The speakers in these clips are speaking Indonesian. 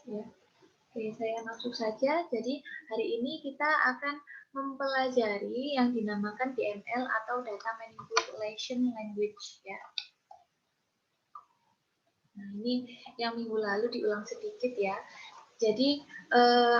Ya. Oke, saya masuk saja. Jadi hari ini kita akan mempelajari yang dinamakan DML atau Data Manipulation Language ya. Nah, ini yang minggu lalu diulang sedikit ya. Jadi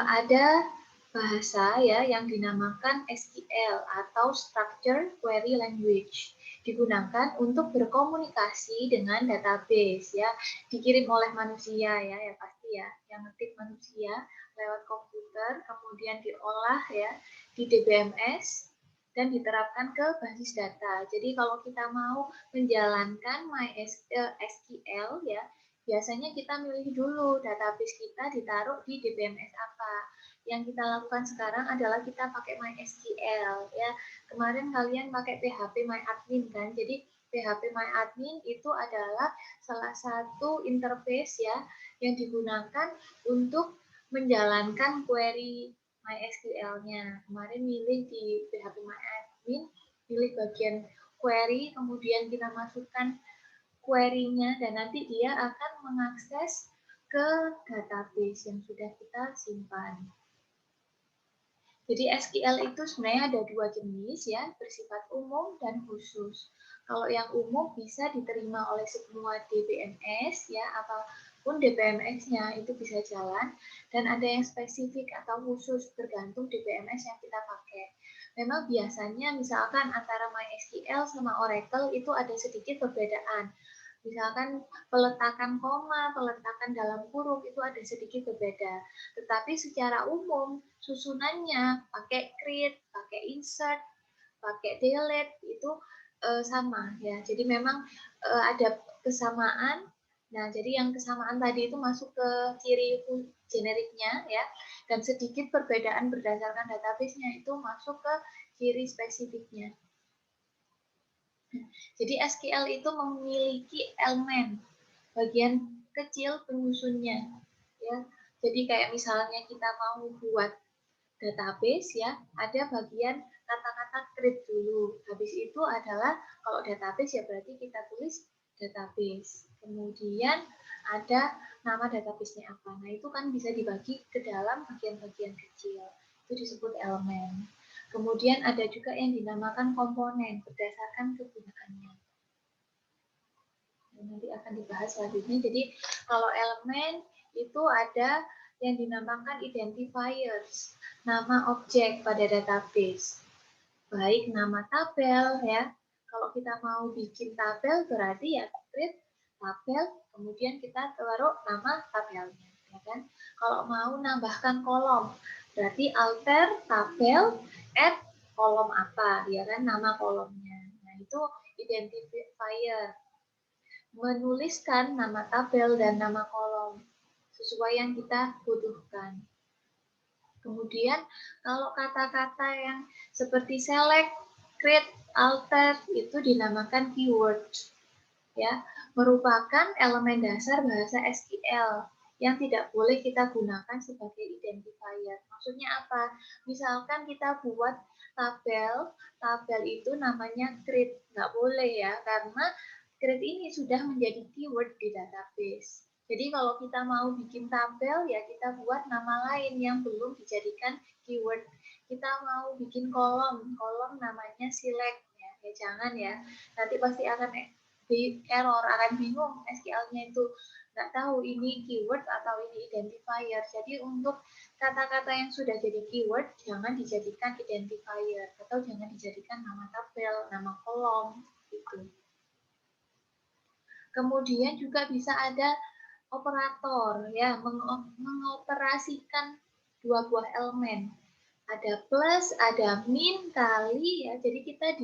ada bahasa ya yang dinamakan SQL atau Structure Query Language, digunakan untuk berkomunikasi dengan database ya, dikirim oleh manusia ya, ya pasti ya, yang ngetik manusia lewat komputer, kemudian diolah ya di DBMS dan diterapkan ke basis data. Jadi kalau kita mau menjalankan MySQL ya, biasanya kita milih dulu database kita ditaruh di DBMS apa. Yang kita lakukan sekarang adalah kita pakai MySQL ya. Kemarin kalian pakai PHP MyAdmin kan. Jadi PHP MyAdmin itu adalah salah satu interface ya yang digunakan untuk menjalankan query MySQL-nya. Kemarin milih di PHP MyAdmin, pilih bagian query, kemudian kita masukkan query-nya dan nanti dia akan mengakses ke database yang sudah kita simpan. Jadi SQL itu sebenarnya ada dua jenis ya, bersifat umum dan khusus. Kalau yang umum bisa diterima oleh semua DBMS ya, ataupun DBMS-nya itu bisa jalan, dan ada yang spesifik atau khusus tergantung DBMS yang kita pakai. Memang biasanya misalkan antara MySQL sama Oracle itu ada sedikit perbedaan. Misalkan peletakan koma, peletakan dalam kurung itu ada sedikit berbeda. Tetapi secara umum susunannya pakai create, pakai insert, pakai delete itu sama ya. Jadi memang ada kesamaan. Nah, jadi yang kesamaan tadi itu masuk ke ciri generiknya ya, dan sedikit perbedaan berdasarkan database-nya itu masuk ke ciri spesifiknya. Jadi SQL itu memiliki elemen bagian kecil penyusunnya ya. Jadi kayak misalnya kita mau buat database ya, ada bagian kata-kata create dulu. Habis itu adalah kalau database ya berarti kita tulis database. Kemudian ada nama database-nya apa. Nah, itu kan bisa dibagi ke dalam bagian-bagian kecil. Itu disebut elemen. Kemudian ada juga yang dinamakan komponen berdasarkan kegunaannya. Nanti akan dibahas selanjutnya. Jadi kalau elemen itu ada yang dinamakan identifiers, nama objek pada database. Baik nama tabel ya. Kalau kita mau bikin tabel berarti ya create tabel, kemudian kita taruh nama tabelnya, ya kan? Kalau mau nambahkan kolom, berarti alter tabel add kolom apa, ya kan? Nama kolomnya. Nah, itu identifier. Menuliskan nama tabel dan nama kolom sesuai yang kita butuhkan. Kemudian kalau kata-kata yang seperti select, create, alter itu dinamakan keyword ya, merupakan elemen dasar bahasa SQL yang tidak boleh kita gunakan sebagai identifier. Maksudnya apa? Misalkan kita buat tabel itu namanya create, nggak boleh ya, karena create ini sudah menjadi keyword di database. Jadi kalau kita mau bikin tabel ya kita buat nama lain yang belum dijadikan keyword. Kita mau bikin kolom namanya select ya, ya jangan ya. Nanti pasti akan error, akan bingung SQL-nya itu nggak tahu ini keyword atau ini identifier. Jadi untuk kata-kata yang sudah jadi keyword jangan dijadikan identifier atau jangan dijadikan nama tabel, nama kolom gitu. Kemudian juga bisa ada operator ya, mengoperasikan dua buah elemen. Ada plus, ada min, kali ya. Jadi kita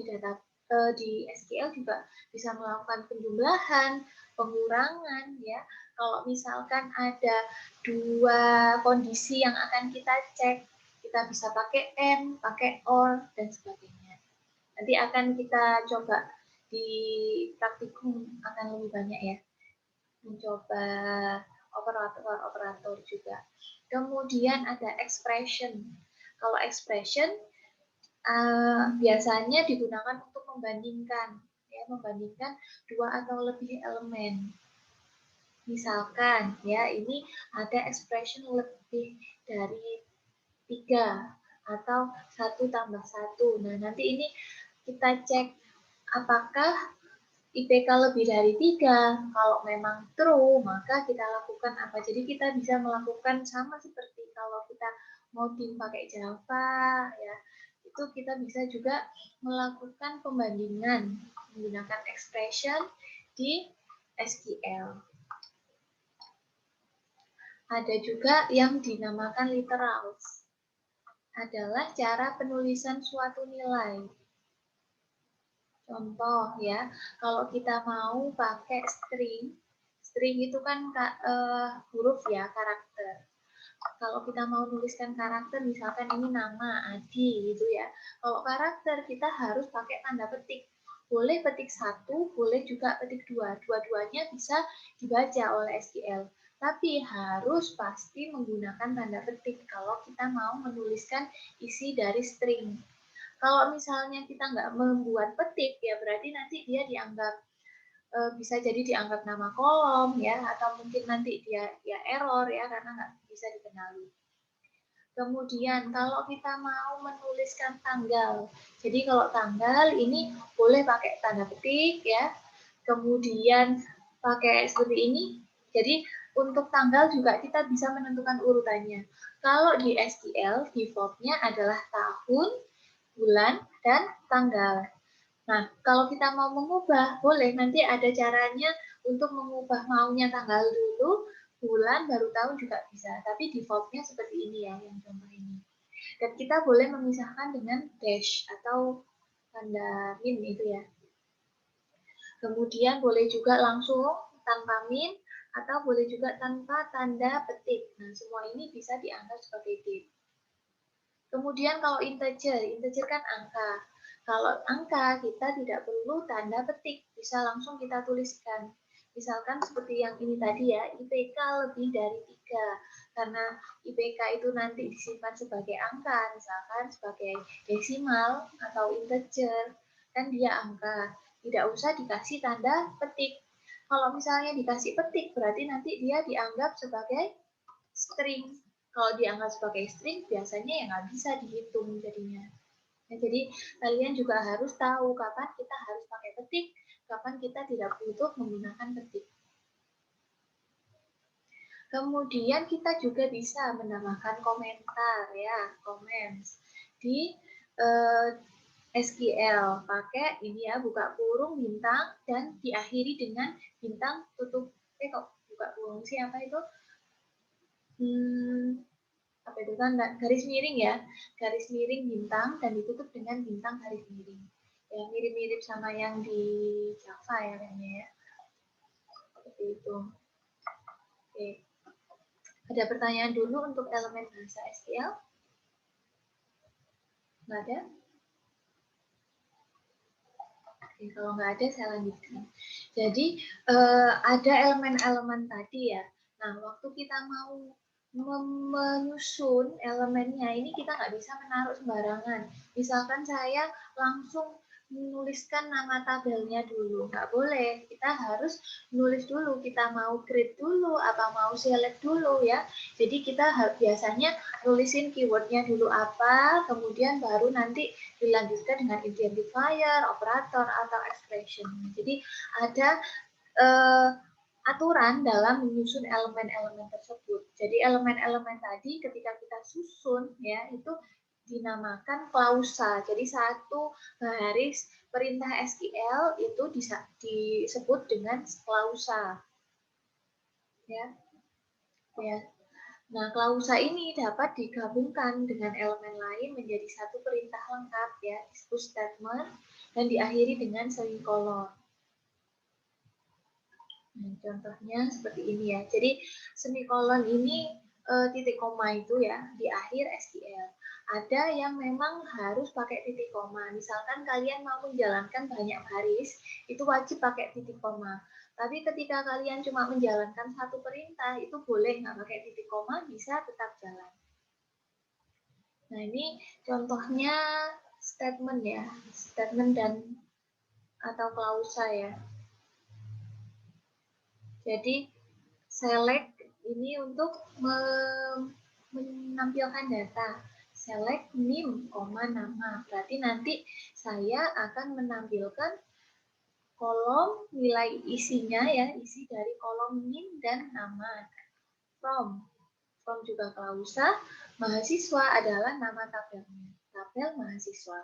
di SQL juga bisa melakukan penjumlahan, pengurangan ya. Kalau misalkan ada dua kondisi yang akan kita cek, kita bisa pakai and, pakai or dan sebagainya. Nanti akan kita coba di praktikum akan lebih banyak ya, mencoba operator juga. Kemudian ada expression. Kalau expression biasanya digunakan untuk membandingkan, ya, membandingkan dua atau lebih elemen. Misalkan ya ini ada expression lebih dari 3 atau 1+1. Nah, nanti ini kita cek apakah IPK lebih dari 3. Kalau memang true, maka kita lakukan apa? Jadi kita bisa melakukan sama seperti kalau kita mau tim pakai Java, ya, itu kita bisa juga melakukan pembandingan menggunakan expression di SQL. Ada juga yang dinamakan literals. Adalah cara penulisan suatu nilai. Contoh ya, kalau kita mau pakai string, string itu kan huruf ya, karakter. Kalau kita mau nuliskan karakter, misalkan ini nama Adi gitu ya. Kalau karakter kita harus pakai tanda petik. Boleh petik 1, boleh juga petik 2. Dua-duanya bisa dibaca oleh SQL. Tapi harus pasti menggunakan tanda petik kalau kita mau menuliskan isi dari string. Kalau misalnya kita nggak membuat petik, ya berarti nanti dia dianggap bisa jadi dianggap nama kolom ya, atau mungkin nanti dia ya error ya karena nggak bisa dikenali. Kemudian kalau kita mau menuliskan tanggal, jadi kalau tanggal ini boleh pakai tanda petik ya, kemudian pakai seperti ini. Jadi untuk tanggal juga kita bisa menentukan urutannya. Kalau di SQL defaultnya adalah tahun, bulan, dan tanggal. Nah, kalau kita mau mengubah, boleh nanti ada caranya untuk mengubah maunya tanggal dulu, bulan, baru tahun juga bisa. Tapi defaultnya seperti ini ya, yang contoh ini. Dan kita boleh memisahkan dengan dash atau tanda min itu ya. Kemudian boleh juga langsung tanpa min, atau boleh juga tanpa tanda petik. Nah, semua ini bisa dianggap sebagai date. Kemudian kalau integer, integer kan angka. Kalau angka kita tidak perlu tanda petik, bisa langsung kita tuliskan. Misalkan seperti yang ini tadi ya, IPK lebih dari 3. Karena IPK itu nanti disimpan sebagai angka, misalkan sebagai desimal atau integer, kan dia angka. Tidak usah dikasih tanda petik. Kalau misalnya dikasih petik, berarti nanti dia dianggap sebagai string. Kalau dianggap sebagai string, biasanya ya nggak bisa dihitung jadinya. Nah, jadi kalian juga harus tahu kapan kita harus pakai petik, kapan kita tidak butuh menggunakan petik. Kemudian kita juga bisa menambahkan komentar ya, comments di SQL. Pakai ini ya, buka kurung bintang dan diakhiri dengan bintang tutup. Kok buka kurung sih apa itu? Apa itu kan garis miring ya, garis miring bintang dan ditutup dengan bintang garis miring. Ya mirip-mirip sama yang di Java ya kayaknya ya. Seperti itu. Oke. Ada pertanyaan dulu untuk elemen bahasa SQL? Nggak ada? Oke, kalau nggak ada saya lanjutkan. Jadi ada elemen-elemen tadi ya. Nah, waktu kita mau menyusun elemennya ini kita nggak bisa menaruh sembarangan. Misalkan saya langsung menuliskan nama tabelnya dulu, nggak boleh. Kita harus nulis dulu, kita mau create dulu, apa mau select dulu ya. Jadi kita biasanya nulisin keywordnya dulu apa, kemudian baru nanti dilanjutkan dengan identifier, operator, atau expression. Jadi ada aturan dalam menyusun elemen-elemen tersebut. Jadi elemen-elemen tadi ketika kita susun ya itu dinamakan klausa. Jadi satu baris perintah SQL itu disebut dengan klausa. Ya. Ya. Nah, klausa ini dapat digabungkan dengan elemen lain menjadi satu perintah lengkap ya, disebut statement dan diakhiri dengan semikolon. Nah, contohnya seperti ini ya. Jadi semikolon ini titik koma itu ya di akhir SQL. Ada yang memang harus pakai titik koma. Misalkan kalian mau menjalankan banyak baris, itu wajib pakai titik koma. Tapi ketika kalian cuma menjalankan satu perintah, itu boleh nggak pakai titik koma, bisa tetap jalan. Nah, ini contohnya statement ya, statement dan atau klausa ya. Jadi select ini untuk menampilkan data. Select name, nama. Berarti nanti saya akan menampilkan kolom nilai isinya ya, isi dari kolom name dan nama. From juga klausa, mahasiswa adalah nama tabelnya, tabel mahasiswa.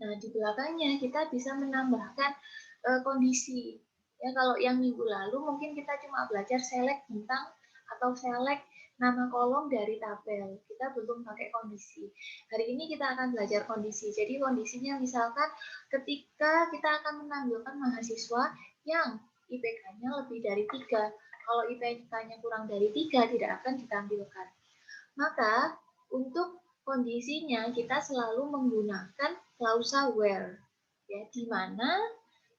Nah, di belakangnya kita bisa menambahkan kondisi. Ya, kalau yang minggu lalu mungkin kita cuma belajar select bintang atau select nama kolom dari tabel. Kita belum pakai kondisi. Hari ini kita akan belajar kondisi. Jadi kondisinya misalkan ketika kita akan menampilkan mahasiswa yang IPK-nya lebih dari 3. Kalau IPK-nya kurang dari 3 tidak akan ditampilkan. Maka untuk kondisinya kita selalu menggunakan klausa where. Ya, di mana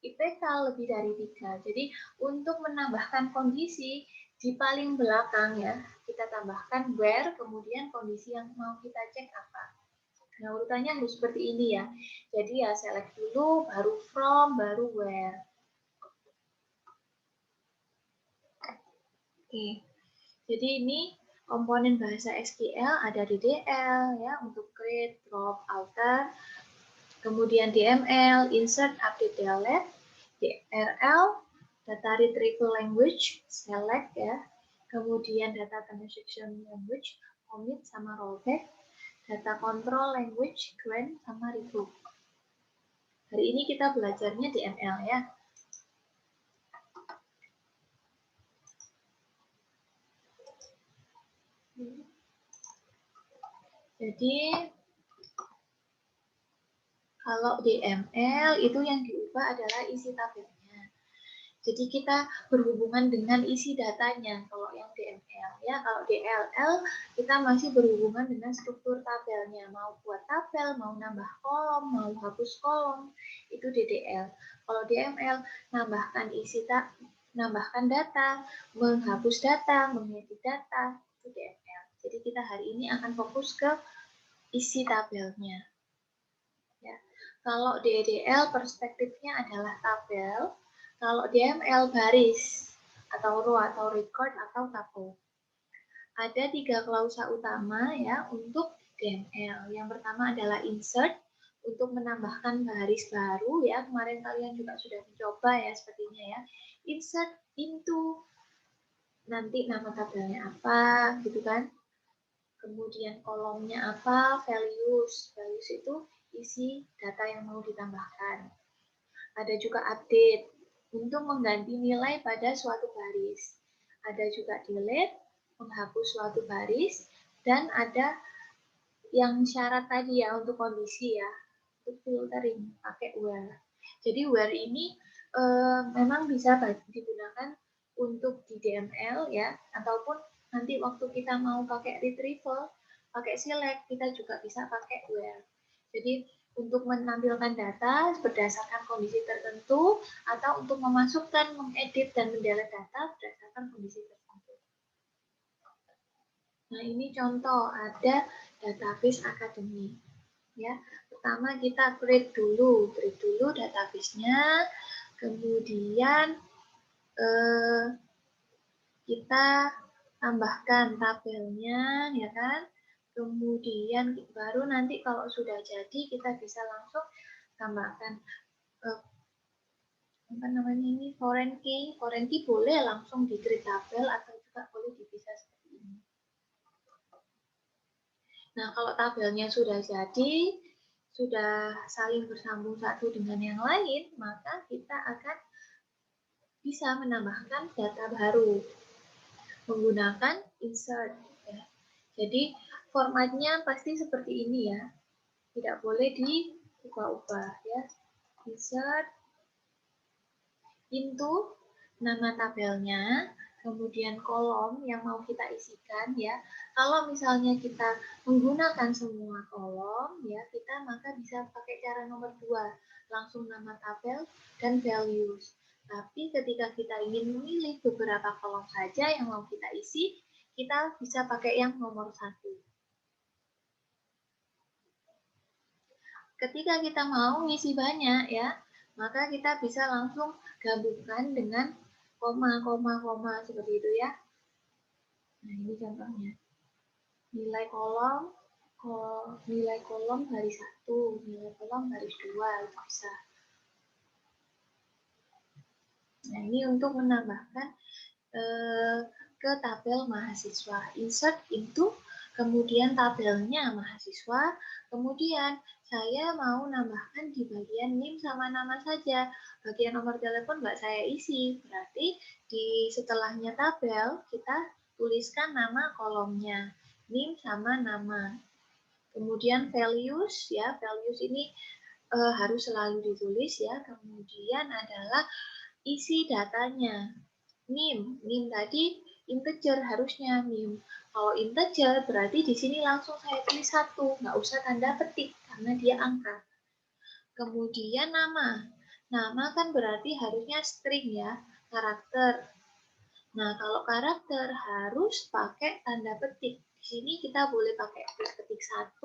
IPK lebih dari 3. Jadi untuk menambahkan kondisi di paling belakang ya, kita tambahkan where, kemudian kondisi yang mau kita cek apa. Nah, urutannya harus seperti ini ya. Jadi ya select dulu, baru from, baru where. Oke. Jadi ini komponen bahasa SQL ada DDL ya untuk create, drop, alter. Kemudian DML, insert, update, delete. DRL, data retrieval language, select ya. Kemudian data transaction language, commit sama rollback. Data control language, grant sama revoke. Hari ini kita belajarnya DML ya. Jadi kalau DML itu yang diubah adalah isi tabelnya. Jadi kita berhubungan dengan isi datanya kalau yang DML ya. Kalau DLL kita masih berhubungan dengan struktur tabelnya. Mau buat tabel, mau nambah kolom, mau hapus kolom, itu DDL. Kalau DML nambahkan nambahkan data, menghapus data, mengedit data, itu DML. Jadi kita hari ini akan fokus ke isi tabelnya. Ya. Kalau DDL perspektifnya adalah tabel, kalau DML baris atau row atau record atau tuple. Ada 3 klausa utama ya untuk DML. Yang pertama adalah insert untuk menambahkan baris baru ya. Kemarin kalian juga sudah mencoba ya sepertinya ya. Insert into nanti nama tabelnya apa gitu kan. Kemudian kolomnya apa, values. Values itu isi data yang mau ditambahkan. Ada juga update untuk mengganti nilai pada suatu baris. Ada juga delete, menghapus suatu baris, dan ada yang syarat tadi ya untuk kondisi ya, untuk filtering pakai where. Jadi where ini memang bisa digunakan untuk di DML ya, ataupun nanti waktu kita mau pakai retrieval, pakai select, kita juga bisa pakai where. Jadi untuk menampilkan data berdasarkan kondisi tertentu atau untuk memasukkan, mengedit, dan mendelete data berdasarkan kondisi tertentu. Nah, ini contoh ada database akademik. Ya, pertama kita create dulu database-nya, kemudian kita tambahkan tabelnya, ya kan? Kemudian baru nanti kalau sudah jadi kita bisa langsung tambahkan apa namanya ini foreign key boleh langsung di create tabel atau juga boleh dipisah seperti ini. Nah, kalau tabelnya sudah jadi, sudah saling bersambung satu dengan yang lain, maka kita akan bisa menambahkan data baru menggunakan insert. Ya. Jadi formatnya pasti seperti ini ya, tidak boleh diubah-ubah ya. Insert into nama tabelnya, kemudian kolom yang mau kita isikan ya. Kalau misalnya kita menggunakan semua kolom ya, kita maka bisa pakai cara nomor 2, langsung nama tabel dan values. Tapi ketika kita ingin memilih beberapa kolom saja yang mau kita isi, kita bisa pakai yang nomor 1. Ketika kita mau ngisi banyak ya, maka kita bisa langsung gabungkan dengan koma seperti itu ya. Nah, ini contohnya. Nilai kolom baris 1, nilai kolom baris 2, itu bisa. Nah, ini untuk menambahkan ke tabel mahasiswa. Insert into, kemudian tabelnya mahasiswa, kemudian saya mau nambahkan di bagian NIM sama nama saja. Bagian nomor telepon nggak saya isi, berarti di setelahnya tabel kita tuliskan nama kolomnya, NIM sama nama. Kemudian values, ya, values ini harus selalu ditulis ya. Kemudian adalah isi datanya. NIM tadi integer harusnya NIM. Kalau integer berarti di sini langsung saya tulis 1, nggak usah tanda petik karena dia angka. Kemudian nama. Nama kan berarti harusnya string ya, karakter. Nah, kalau karakter harus pakai tanda petik. Di sini kita boleh pakai petik 1,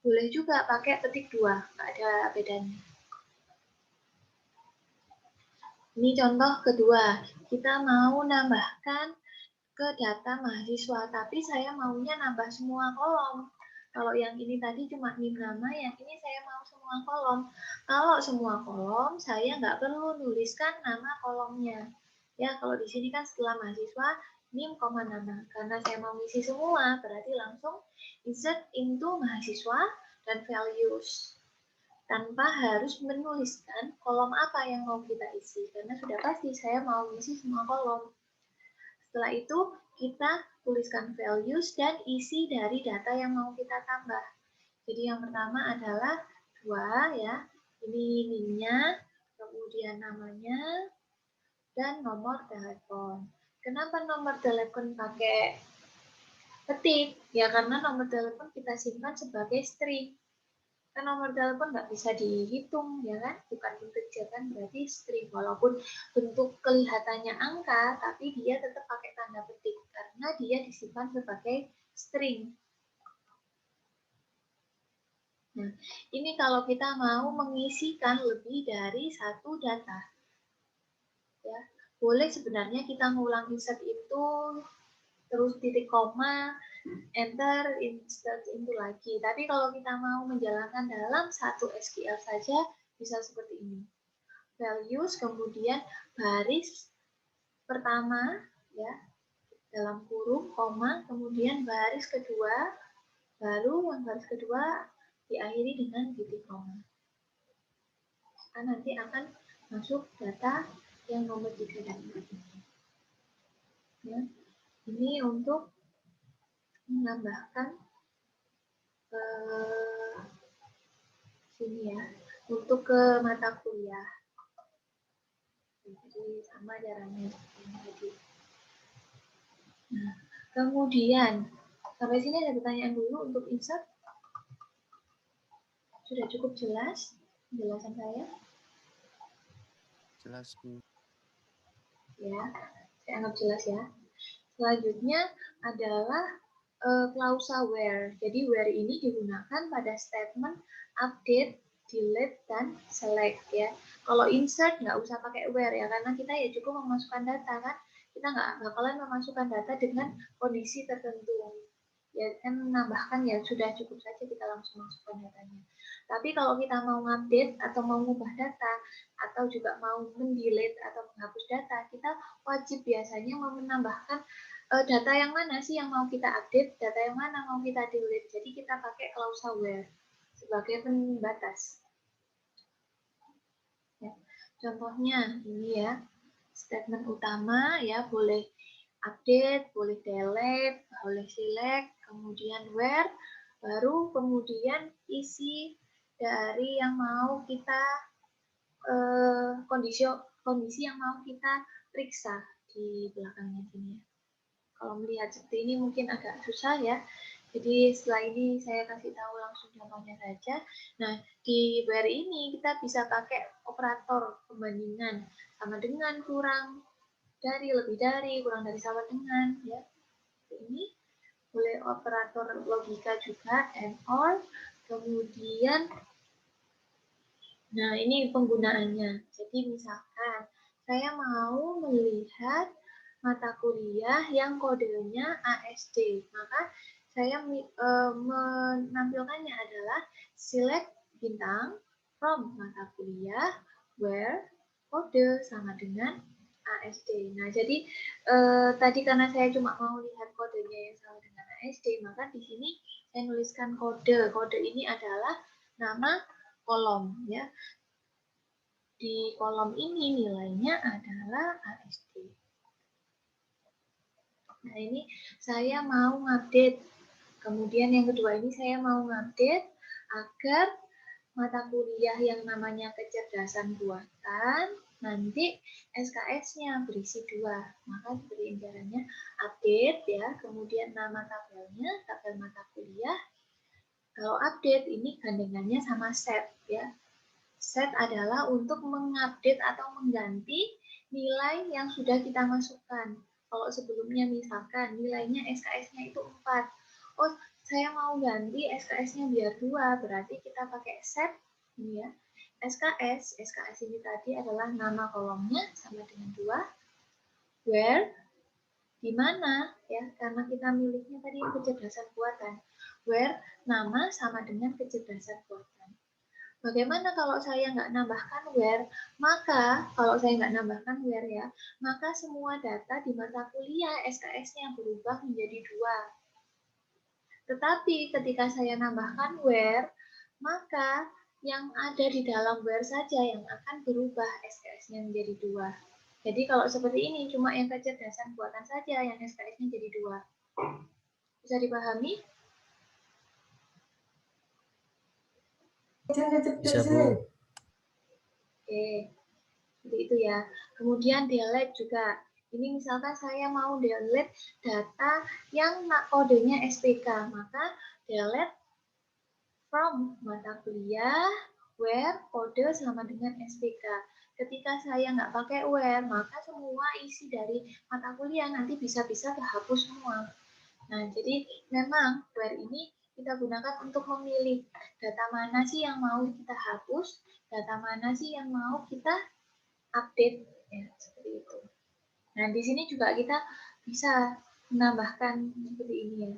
boleh juga pakai petik 2, nggak ada bedanya. Ini contoh kedua, kita mau nambahkan ke data mahasiswa, tapi saya maunya nambah semua kolom. Kalau yang ini tadi cuma NIM nama, yang ini saya mau semua kolom. Kalau semua kolom, saya nggak perlu nuliskan nama kolomnya. Ya, kalau di sini kan setelah mahasiswa, NIM, nama. Karena saya mau ngisi semua, berarti langsung insert into mahasiswa dan values. Tanpa harus menuliskan kolom apa yang mau kita isi. Karena sudah pasti saya mau ngisi semua kolom. Setelah itu, kita tuliskan values dan isi dari data yang mau kita tambah. Jadi yang pertama adalah 2 ya. Ini NIM-nya, kemudian namanya, dan nomor telepon. Kenapa nomor telepon pakai petik? Ya karena nomor telepon kita simpan sebagai string. Kan nomor telepon nggak bisa dihitung, ya kan? Bukan integer kan, berarti string. Walaupun bentuk kelihatannya angka, tapi dia tetap pakai tanda petik karena dia disimpan sebagai string. Nah, ini kalau kita mau mengisikan lebih dari satu data. Ya, boleh sebenarnya kita ngulang insert itu, terus titik koma, enter, insert into lagi. Tapi kalau kita mau menjalankan dalam satu SQL saja, bisa seperti ini. Values, kemudian baris pertama, ya, dalam kurung, koma, kemudian baris kedua, baru yang baris kedua diakhiri dengan titik koma. Nah, nanti akan masuk data yang nomor 3 dan 4 ini. Ya, ini untuk menambahkan sini ya, untuk ke mata kuliah. Jadi sama caranya tadi. Nah, kemudian sampai sini ada pertanyaan dulu untuk insert. Sudah cukup jelas penjelasan saya? Jelas, Bu. Ya, saya anggap jelas ya. Selanjutnya adalah klausa where. Jadi where ini digunakan pada statement update, delete, dan select ya. Kalau insert nggak usah pakai where ya, karena kita ya cukup memasukkan data kan. Kita nggak bakalan memasukkan data dengan kondisi tertentu. Ya kan menambahkan ya sudah cukup saja kita langsung masukkan datanya. Tapi kalau kita mau update atau mau mengubah data atau juga mau mendelete atau menghapus data, kita wajib biasanya mau menambahkan data yang mana sih yang mau kita update, data yang mana mau kita delete. Jadi kita pakai klausa where sebagai pembatas. Ya. Contohnya ini ya, statement utama ya, boleh update, boleh delete, boleh select, kemudian where, baru kemudian isi dari yang mau kita kondisi yang mau kita periksa di belakangnya sini ya. Kalau melihat seperti ini mungkin agak susah ya. Jadi setelah ini saya kasih tahu langsung contohnya saja. Nah, di where ini kita bisa pakai operator pembandingan sama dengan, kurang dari, lebih dari, kurang dari, sama dengan ya. Ini boleh operator logika juga, and or, kemudian nah ini penggunaannya. Jadi misalkan saya mau melihat mata kuliah yang kodenya ASD. Maka saya menampilkannya adalah select bintang from mata kuliah where kode sama dengan ASD. Nah, jadi tadi karena saya cuma mau lihat kodenya yang sama dengan ASD, maka di sini saya nuliskan kode. Kode ini adalah nama kolom ya. Di kolom ini nilainya adalah ASD. Nah, ini saya mau ngupdate. Kemudian yang kedua ini saya mau ngupdate agar mata kuliah yang namanya kecerdasan buatan nanti SKS-nya berisi 2. Maka seperti caranya update ya, kemudian nama tabelnya, tabel mata kuliah. Kalau update ini gandengannya sama set ya. Set adalah untuk mengupdate atau mengganti nilai yang sudah kita masukkan. Kalau sebelumnya misalkan nilainya SKS-nya itu 4. Oh, saya mau ganti SKS-nya biar 2, berarti kita pakai set ini ya. SKS ini tadi adalah nama kolomnya sama dengan 2. Where, di mana ya, karena kita miliknya tadi kecerdasan buatan. Where, nama sama dengan kecerdasan buatan. Bagaimana kalau saya nggak nambahkan where? Maka, kalau saya nggak nambahkan where ya, maka semua data di mata kuliah SKS-nya berubah menjadi 2. Tetapi ketika saya nambahkan where, maka yang ada di dalam where saja yang akan berubah SKS-nya menjadi 2. Jadi kalau seperti ini, cuma yang kecerdasan buatan saja yang SKS-nya jadi 2. Bisa dipahami? Bisa, Bu. Oke, seperti itu ya. Kemudian delete juga. Ini misalkan saya mau delete data yang kodenya SPK, maka delete from mata kuliah where kode sama dengan SPK. Ketika saya nggak pakai where, maka semua isi dari mata kuliah nanti bisa-bisa kehapus semua. Nah, jadi memang where ini kita gunakan untuk memilih data mana sih yang mau kita hapus, data mana sih yang mau kita update, ya, seperti itu. Nah, di sini juga kita bisa menambahkan seperti ini ya.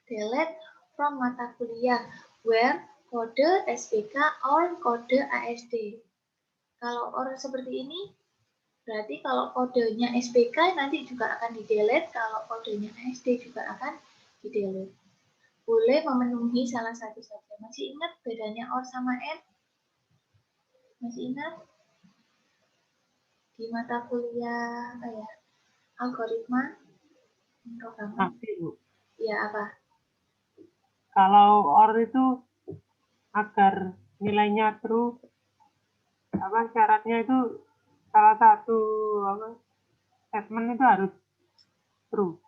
Delete from mata kuliah where kode SPK or kode ASD. Kalau or seperti ini, berarti kalau kodenya SPK nanti juga akan di-delete, kalau kodenya ASD juga akan di-delete. Boleh memenuhi salah satu saja. Masih ingat bedanya OR sama AND? Masih ingat? Di mata kuliah apa ya? Algoritma programmer. Pasti, Bu. Iya, apa? Kalau OR itu agar nilainya true, syaratnya itu salah satu statement itu harus true.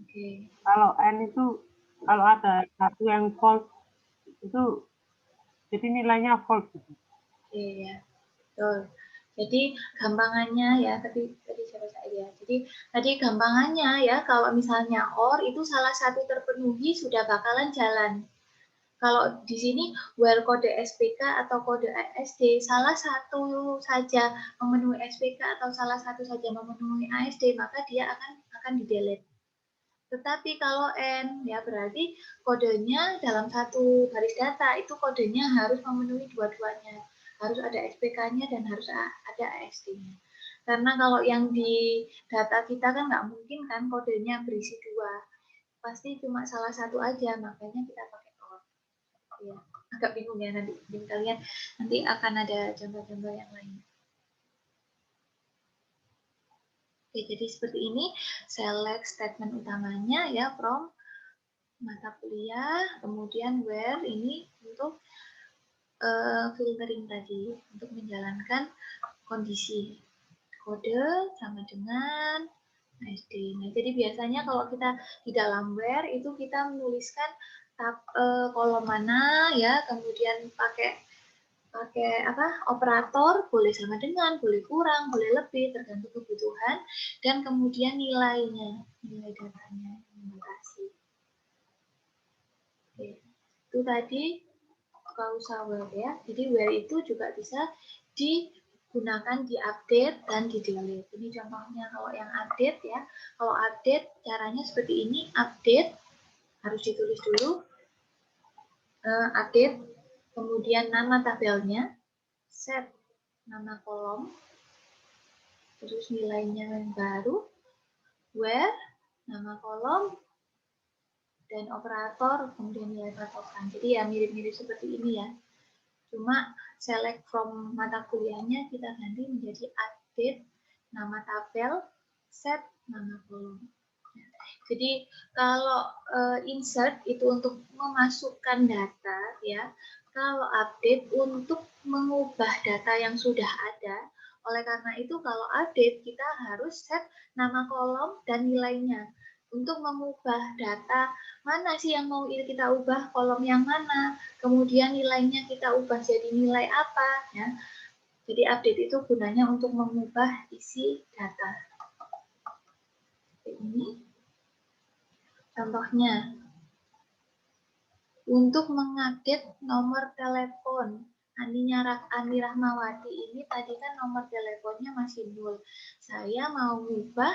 Oke. Kalau N itu kalau ada satu yang false itu jadi nilainya false. Oke ya, betul. Jadi gampangannya ya, tadi siapa saya ya. Jadi tadi gampangannya ya, kalau misalnya OR itu salah satu terpenuhi sudah bakalan jalan. Kalau di sini where kode SPK atau kode ASD salah satu saja memenuhi SPK atau salah satu saja memenuhi ASD, maka dia akan di-delete. Tetapi kalau N ya berarti kodenya dalam satu baris data itu kodenya harus memenuhi dua-duanya. Harus ada SPK-nya dan harus ada ASD-nya. Karena kalau yang di data kita kan nggak mungkin kan kodenya berisi 2. Pasti cuma salah satu aja, makanya kita pakai OR. Ya, agak bingung ya nanti kalian nanti akan ada contoh-contoh yang lain. Oke, jadi seperti ini select statement utamanya ya from mata kuliah, kemudian where ini untuk filtering tadi untuk menjalankan kondisi kode sama dengan ASD. Nah, jadi biasanya kalau kita di dalam where itu kita menuliskan kolom mana ya, kemudian pakai operator, boleh sama dengan, boleh kurang, boleh lebih tergantung kebutuhan, dan kemudian nilainya, nilai datanya membatasi. Oke, itu tadi klausa where ya. Jadi where itu juga bisa di gunakan di update dan di delete. Ini contohnya kalau yang update ya. Kalau update caranya seperti ini, update harus ditulis dulu, update, kemudian nama tabelnya, set nama kolom, terus nilainya yang baru, where, nama kolom, dan operator, kemudian nilai patokan. Jadi ya mirip-mirip seperti ini ya. Cuma select from mata kuliahnya kita ganti menjadi update, nama tabel, set, nama kolom. Jadi kalau insert itu untuk memasukkan data ya. Kalau update untuk mengubah data yang sudah ada. Oleh karena itu kalau update kita harus set nama kolom dan nilainya. Untuk mengubah data mana sih yang mau kita ubah, kolom yang mana, kemudian nilainya kita ubah jadi nilai apa ya. Jadi update itu gunanya untuk mengubah isi data. Ini contohnya, untuk mengupdate nomor telepon Ani Rahmawati ini tadi kan nomor teleponnya masih 0. Saya mau ubah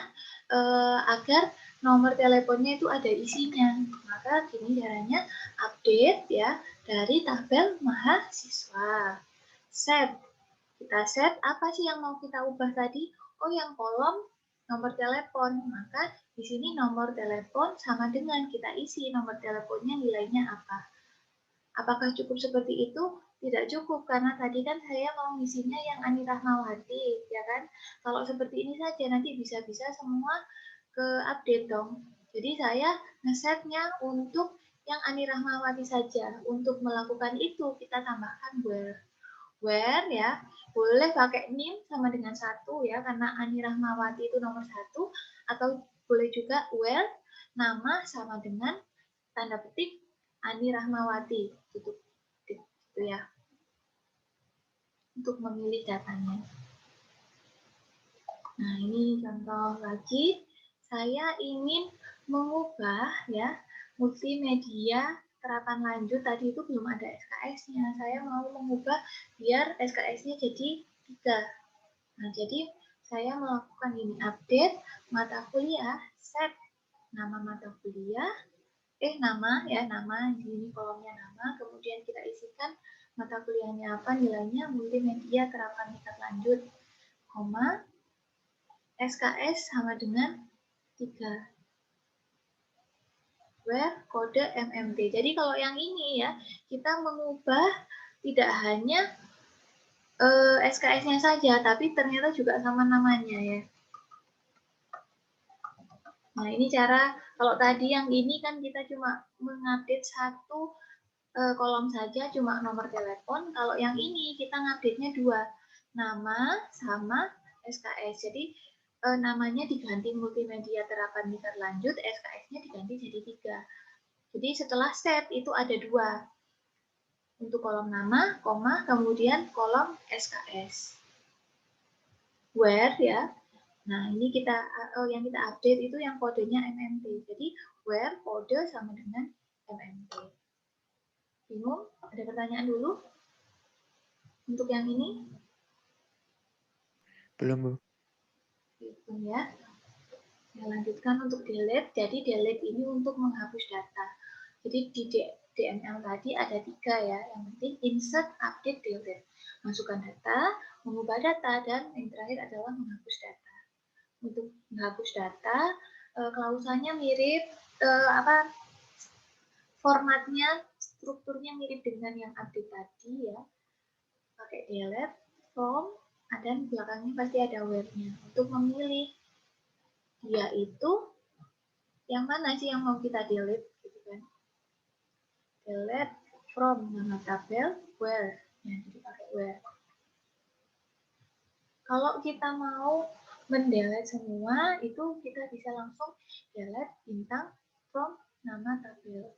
agar nomor teleponnya itu ada isinya. Maka gini caranya, update ya dari tabel mahasiswa. Set. Kita set apa sih yang mau kita ubah tadi? Oh, yang kolom nomor telepon. Maka di sini nomor telepon sama dengan kita isi nomor teleponnya nilainya apa. Apakah cukup seperti itu? Tidak cukup, karena tadi kan saya mau ngisinya yang Ani Rahmawati, ya kan? Kalau seperti ini saja nanti bisa-bisa semua ke update dong. Jadi saya ngesetnya untuk yang Ani Rahmawati saja. Untuk melakukan itu kita tambahkan where. Where ya, boleh pakai NIM sama dengan 1 ya, karena Ani Rahmawati itu nomor 1, atau boleh juga where nama sama dengan tanda petik Ani Rahmawati, gitu ya, untuk memilih datanya. Nah, ini contoh lagi, saya ingin mengubah ya multimedia terapan lanjut, tadi itu belum ada SKS-nya, saya mau mengubah biar SKS-nya jadi 3. Nah, jadi saya melakukan ini, update mata kuliah, set nama mata kuliah, nama ini kolomnya nama, kemudian kita isikan mata kuliahnya apa, nilainya multimedia terapan tingkat lanjut, koma, SKS sama dengan 3. Where kode MMT. Jadi kalau yang ini ya, kita mengubah tidak hanya SKS-nya saja, tapi ternyata juga sama namanya ya. Nah, ini cara, kalau tadi yang ini kan kita cuma mengupdate satu kolom saja, cuma nomor telepon. Kalau yang ini kita ngupdate-nya 2, nama sama SKS. Jadi namanya diganti multimedia terapan tingkat lanjut, SKS-nya diganti jadi 3. Jadi setelah set itu ada 2. Untuk kolom nama, koma, kemudian kolom SKS. Where ya. Nah, ini yang kita update itu yang kodenya MMT. Jadi, where kode sama dengan MMT. Bingung? Ada pertanyaan dulu? Untuk yang ini? Belum, Bu. Gitu ya. Saya lanjutkan untuk delete. Jadi, delete ini untuk menghapus data. Jadi, di DML tadi ada 3 ya. Yang penting insert, update, delete. Masukkan data, mengubah data, dan yang terakhir adalah menghapus data. Untuk menghapus data, klausalnya mirip, formatnya, strukturnya mirip dengan yang update tadi ya. Pakai delete, from, dan belakangnya pasti ada where-nya. Untuk memilih dia itu yang mana sih yang mau kita delete, gitu kan? Delete from nama tabel, where, ya, jadi pakai where. Kalau kita mau mendelete semua, itu kita bisa langsung delete bintang from nama tabel.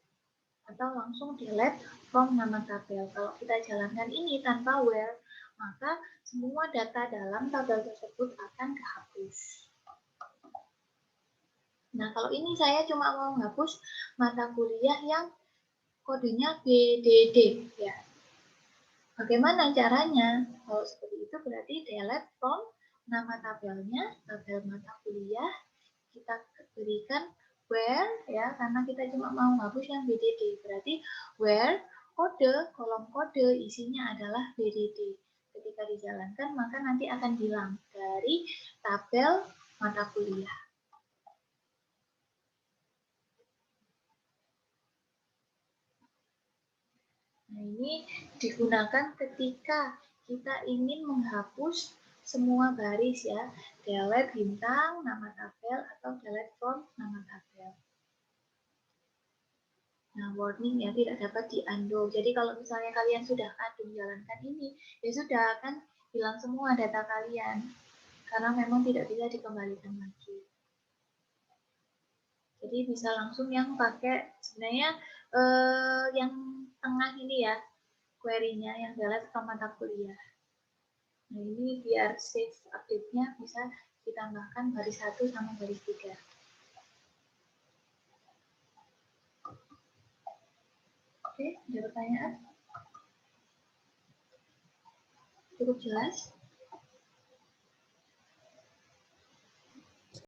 Atau langsung delete from nama tabel. Kalau kita jalankan ini tanpa where, maka semua data dalam tabel tersebut akan dihapus. Nah, kalau ini saya cuma mau menghapus mata kuliah yang kodenya BDD. Ya. Bagaimana caranya? Kalau seperti itu berarti delete from nama tabelnya, tabel mata kuliah, kita berikan where ya, karena kita cuma mau hapus yang BDD. Berarti where kode, kolom kode isinya adalah BDD. Ketika dijalankan maka nanti akan hilang dari tabel mata kuliah. Nah, ini digunakan ketika kita ingin menghapus semua baris ya. Delete bintang, nama tabel, atau delete from nama tabel. Nah, warning ya, tidak dapat di-undo. Jadi kalau misalnya kalian sudah kadung jalankan ini, ya sudah akan hilang semua data kalian. Karena memang tidak bisa dikembalikan lagi. Jadi bisa langsung yang pakai, sebenarnya yang tengah ini ya, query-nya yang delete from mata kuliah. Nah, ini biar save update-nya bisa ditambahkan baris 1 sama baris 3. Oke, ada pertanyaan? Cukup jelas?